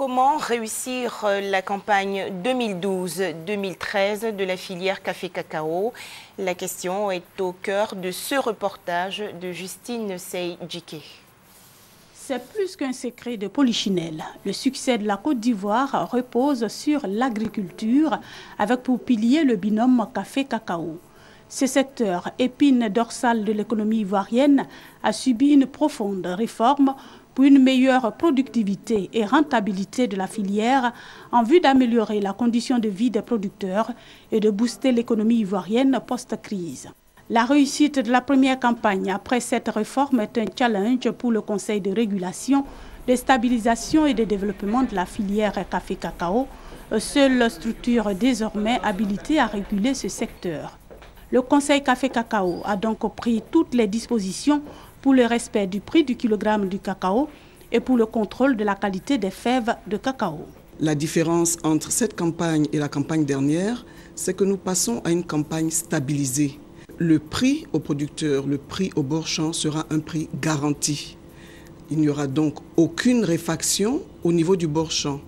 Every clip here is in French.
Comment réussir la campagne 2012-2013 de la filière café-cacao? La question est au cœur de ce reportage de Justine Sey-Djike. C'est plus qu'un secret de polichinelle. Le succès de la Côte d'Ivoire repose sur l'agriculture, avec pour pilier le binôme café-cacao. Ce secteur, épine dorsale de l'économie ivoirienne, a subi une profonde réforme pour une meilleure productivité et rentabilité de la filière en vue d'améliorer la condition de vie des producteurs et de booster l'économie ivoirienne post-crise. La réussite de la première campagne après cette réforme est un challenge pour le Conseil de régulation, de stabilisation et de développement de la filière café-cacao, seule structure désormais habilitée à réguler ce secteur. Le Conseil café-cacao a donc pris toutes les dispositions pour le respect du prix du kilogramme du cacao et pour le contrôle de la qualité des fèves de cacao. La différence entre cette campagne et la campagne dernière, c'est que nous passons à une campagne stabilisée. Le prix aux producteurs, le prix au bord champ sera un prix garanti. Il n'y aura donc aucune réfaction au niveau du bord champ.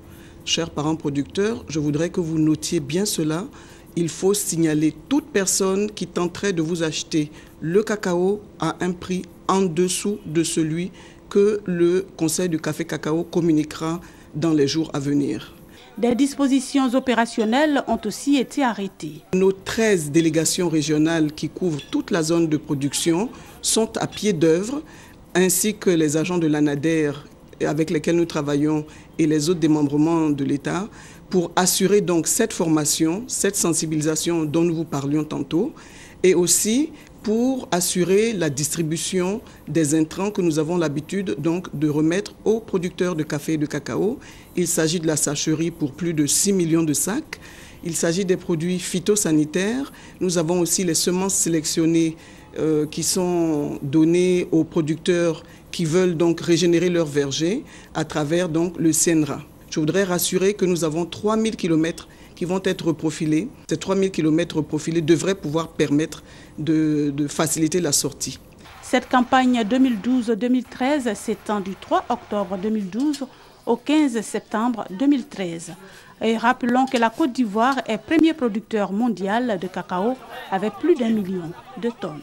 Chers parents producteurs, je voudrais que vous notiez bien cela. Il faut signaler toute personne qui tenterait de vous acheter le cacao à un prix en dessous de celui que le Conseil du café-cacao communiquera dans les jours à venir. Des dispositions opérationnelles ont aussi été arrêtées. Nos 13 délégations régionales qui couvrent toute la zone de production sont à pied d'œuvre, ainsi que les agents de l'ANADER avec lesquels nous travaillons et les autres démembrements de l'État, pour assurer donc cette formation, cette sensibilisation dont nous vous parlions tantôt, et aussi pour assurer la distribution des intrants que nous avons l'habitude donc de remettre aux producteurs de café et de cacao. Il s'agit de la sacherie pour plus de 6 millions de sacs. Il s'agit des produits phytosanitaires. Nous avons aussi les semences sélectionnées qui sont données aux producteurs qui veulent donc régénérer leur verger à travers donc le CNRA. Je voudrais rassurer que nous avons 3000 km qui vont être reprofilés. Ces 3000 km reprofilés devraient pouvoir permettre de faciliter la sortie. Cette campagne 2012-2013 s'étend du 3 octobre 2012 au 15 septembre 2013. Et rappelons que la Côte d'Ivoire est premier producteur mondial de cacao avec plus d'1 million de tonnes.